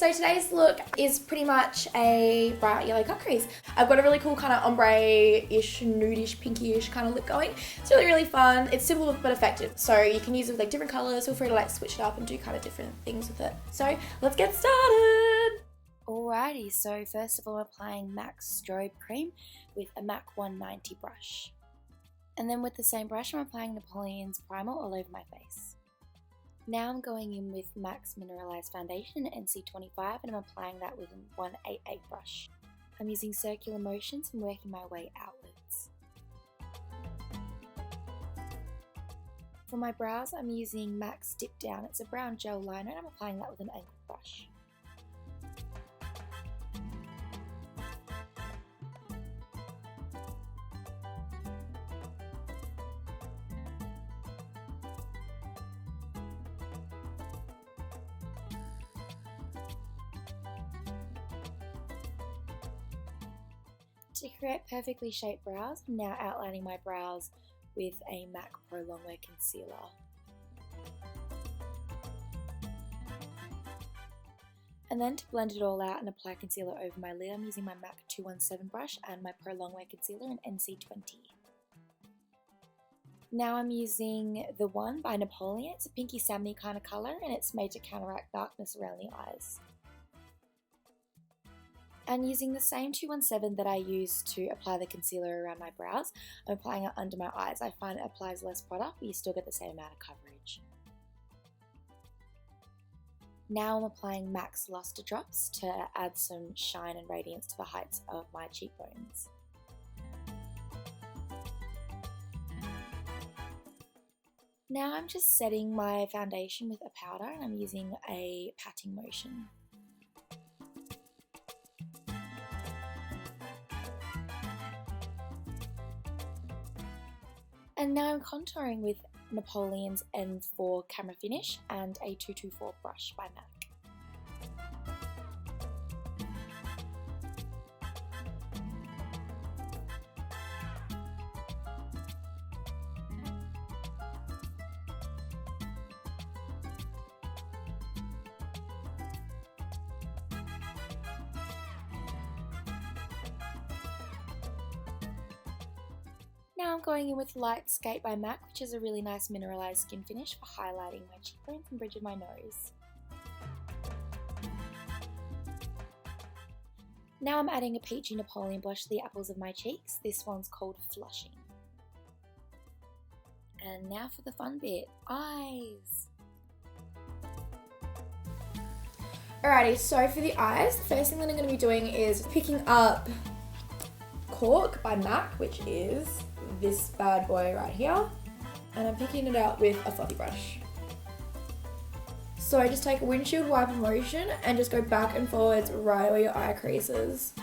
so today's look is pretty much a bright yellow cut crease. I've got a really cool kind of ombre-ish, nude-ish, pinky-ish kind of look going. It's really, really fun. It's simple but effective. So you can use it with like different colors. Feel free to like switch it up and do kind of different things with it. So let's get started. Alrighty, so first of all, I'm applying MAC's Strobe Cream with a MAC 190 brush. And then with the same brush, I'm applying Napoleon's primer all over my face. Now I'm going in with MAC's Mineralize foundation in NC25 and I'm applying that with a 188 brush. I'm using circular motions and working my way outwards. For my brows, I'm using MAC's Dipdown. It's a brown gel liner and I'm applying that with an angled brush. To create perfectly shaped brows, I'm now outlining my brows with a MAC Pro-Longwear concealer. And then to blend it all out and apply concealer over my lid, I'm using my MAC 217 brush and my Pro-Longwear concealer in NC20. Now I'm using the One by Napoleon. It's a pinky salmon kind of colour and it's made to counteract darkness around the eyes. And using the same 217 that I used to apply the concealer around my brows, I'm applying it under my eyes. I find it applies less product, but you still get the same amount of coverage. Now I'm applying MAC's Lustre drops to add some shine and radiance to the heights of my cheekbones. Now I'm just setting my foundation with a powder and I'm using a patting motion. And now I'm contouring with Napoleon's N4 Camera Finish and a 224 brush by MAC. Now I'm going in with Lightscape by MAC, which is a really nice mineralized skin finish for highlighting my cheekbones and bridge of my nose. Now I'm adding a peachy Napoleon blush to the apples of my cheeks. This one's called Flushing. And now for the fun bit, eyes. Alrighty, so for the eyes, the first thing that I'm going to be doing is picking up Cork by MAC, which is this bad boy right here, and I'm picking it out with a fluffy brush. So I just take a windshield wiper motion and just go back and forwards right where your eye creases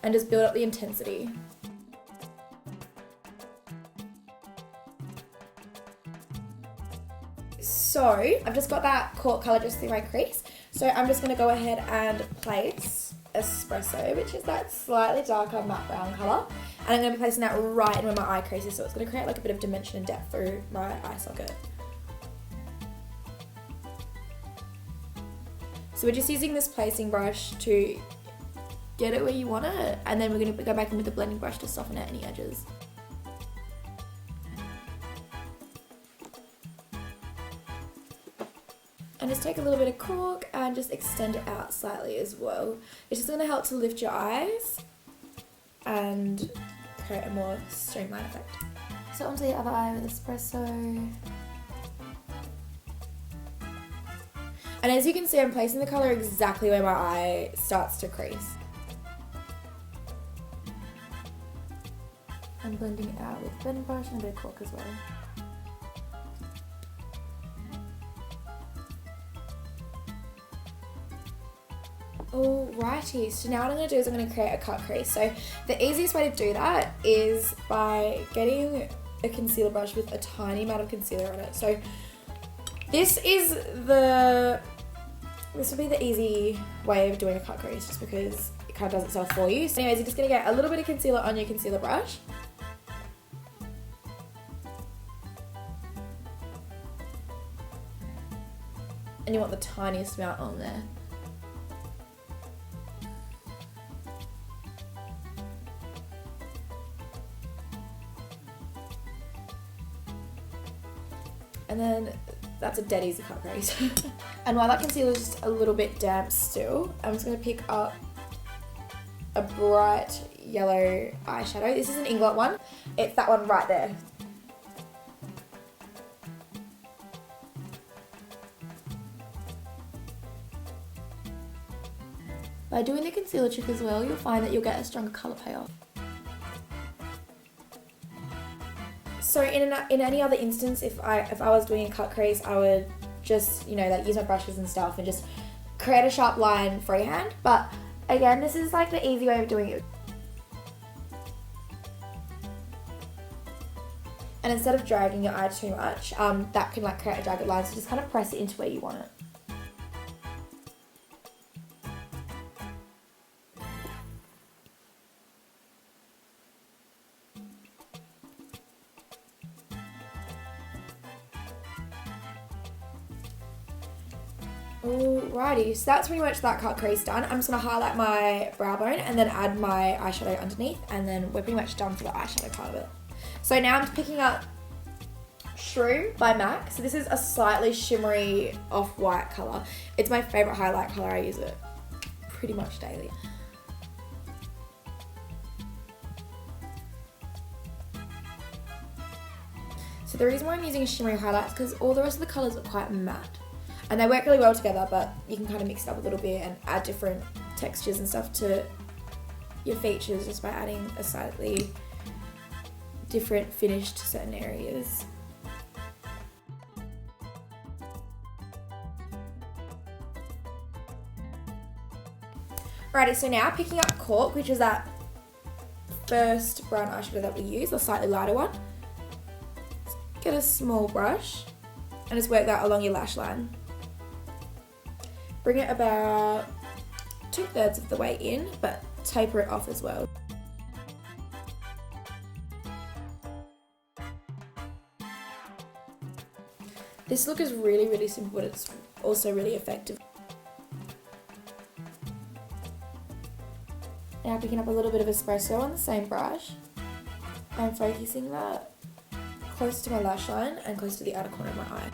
and just build up the intensity. So I've just got that Cork colour just through my crease, so I'm just going to go ahead and place Espresso, which is that slightly darker matte brown colour, and I'm going to be placing that right in where my eye crease is, so it's going to create like a bit of dimension and depth through my eye socket. So we're just using this placing brush to get it where you want it, and then we're going to go back in with the blending brush to soften out any edges. And just take a little bit of Cork and just extend it out slightly as well. It's just going to help to lift your eyes and create a more streamlined effect. So onto the other eye with Espresso. And as you can see, I'm placing the colour exactly where my eye starts to crease. I'm blending it out with blending brush and a bit of Cork as well. Alrighty, so now what I'm going to do is I'm going to create a cut crease. So the easiest way to do that is by getting a concealer brush with a tiny amount of concealer on it. So this would be the easy way of doing a cut crease, just because it kind of does itself for you. So anyways, you're just going to get a little bit of concealer on your concealer brush. And you want the tiniest amount on there. And then that's a dead easy cut crease. And while that concealer is just a little bit damp still, I'm just going to pick up a bright yellow eyeshadow. This is an Inglot one. It's that one right there. By doing the concealer trick as well, you'll find that you'll get a stronger colour payoff. So in any other instance, if I was doing a cut crease, I would just, you know, like use my brushes and stuff and just create a sharp line freehand. But again, this is like the easy way of doing it. And instead of dragging your eye too much, that can like create a jagged line, so just kind of press it into where you want it. Alrighty, so that's pretty much that cut crease done. I'm just going to highlight my brow bone and then add my eyeshadow underneath, and then we're pretty much done for the eyeshadow part of it. So now I'm picking up Shroom by MAC. So this is a slightly shimmery off-white colour. It's my favourite highlight colour. I use it pretty much daily. So the reason why I'm using a shimmery highlight is because all the rest of the colours are quite matte. And they work really well together, but you can kind of mix it up a little bit and add different textures and stuff to your features just by adding a slightly different finish to certain areas. Alrighty, so now picking up Cork, which is that first brown eyeshadow that we use, the slightly lighter one. Get a small brush and just work that along your lash line. Bring it about 2/3 of the way in, but taper it off as well. This look is really, really simple, but it's also really effective. Now picking up a little bit of Espresso on the same brush and focusing that close to my lash line and close to the outer corner of my eye.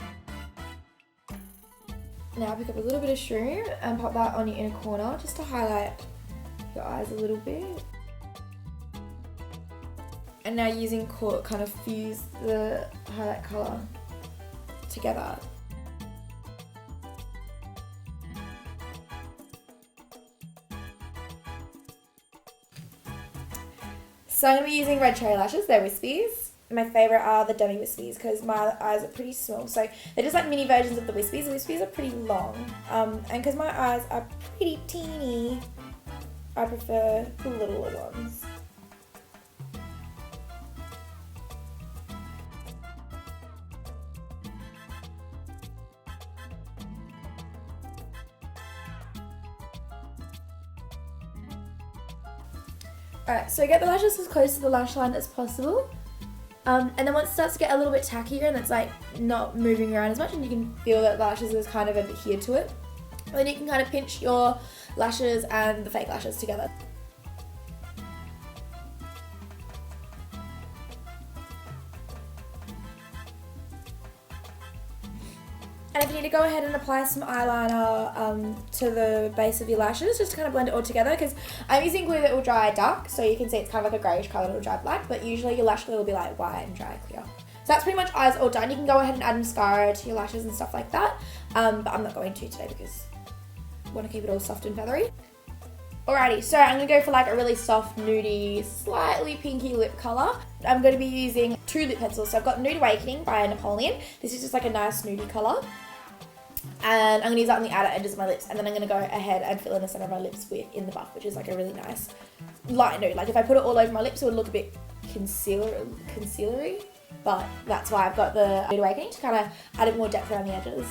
Now pick up a little bit of Shroom and pop that on your inner corner just to highlight your eyes a little bit. And now using Cork, kind of fuse the highlight colour together. So I'm going to be using red cherry lashes, they're wispies. My favourite are the demi wispies because my eyes are pretty small, so they're just like mini versions of the wispies. The wispies are pretty long, and because my eyes are pretty teeny, I prefer the littler ones. Alright, so get the lashes as close to the lash line as possible. And then once it starts to get a little bit tackier and it's like not moving around as much and you can feel that the lashes is kind of adhered to it, then you can kind of pinch your lashes and the fake lashes together. And if you need to go ahead and apply some eyeliner to the base of your lashes, just to kind of blend it all together, because I'm using glue that will dry dark, so you can see it's kind of like a greyish colour that will dry black, but usually your lash glue will be like white and dry clear. So that's pretty much eyes all done. You can go ahead and add mascara to your lashes and stuff like that, but I'm not going to today because I want to keep it all soft and feathery. Alrighty, so I'm going to go for like a really soft, nudie, slightly pinky lip colour. I'm going to be using 2 lip pencils. So I've got Nude Awakening by Napoleon. This is just like a nice nudie colour. And I'm going to use that on the outer edges of my lips. And then I'm going to go ahead and fill in the centre of my lips with In the Buff, which is like a really nice light nude. Like if I put it all over my lips, it would look a bit concealery. But that's why I've got the Nude Awakening to kind of add a bit more depth around the edges.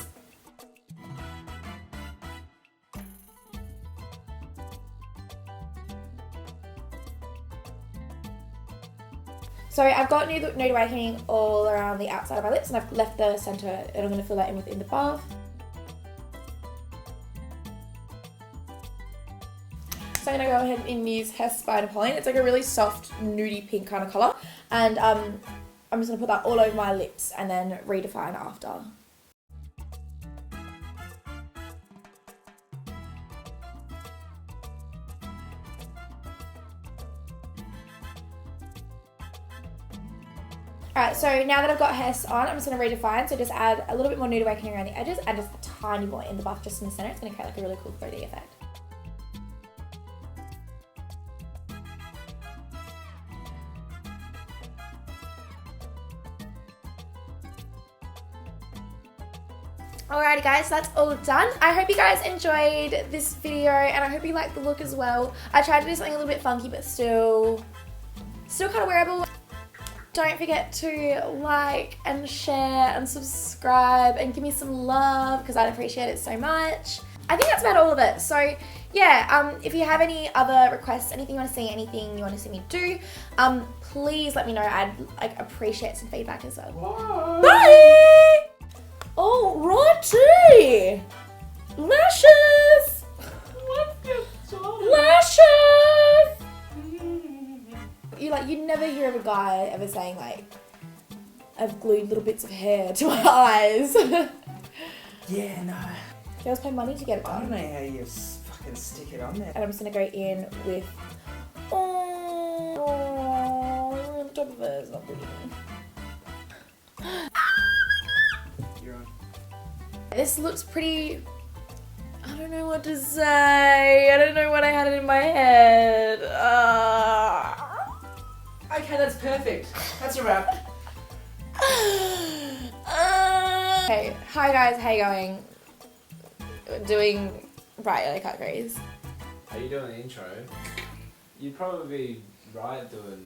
So I've got Nude Awakening all around the outside of my lips and I've left the centre and I'm going to fill that in with In the Buff. So I'm going to go ahead and use Hess by Napoleon. It's like a really soft nudie pink kind of colour, and I'm just going to put that all over my lips and then redefine after. Alright, so now that I've got Hess on, I'm just going to redefine. So just add a little bit more Nude Awakening around the edges and just a tiny more in the buff just in the center. It's going to create like a really cool 3D effect. Alrighty guys, so that's all done. I hope you guys enjoyed this video and I hope you liked the look as well. I tried to do something a little bit funky but still kind of wearable. Don't forget to like and share and subscribe and give me some love because I'd appreciate it so much. I think that's about all of it. So yeah, if you have any other requests, anything you want to see, anything you want to see me do, please let me know. I'd like appreciate some feedback as well. Whoa. Bye! Alrighty! Lashes! Lashes! You'd never hear of a guy ever saying like, I've glued little bits of hair to my eyes. Yeah, no. Girls pay money to get it I don't done. know how you fucking stick it on there. And I'm just gonna go in with, on top of it, it's not pretty. You're on. This looks pretty, I don't know what to say. I don't know what I had in my head. Okay, that's perfect. That's a wrap. Okay, hi guys, how you going? Doing Bright Cutcrease. Are you doing the intro? You'd probably be right doing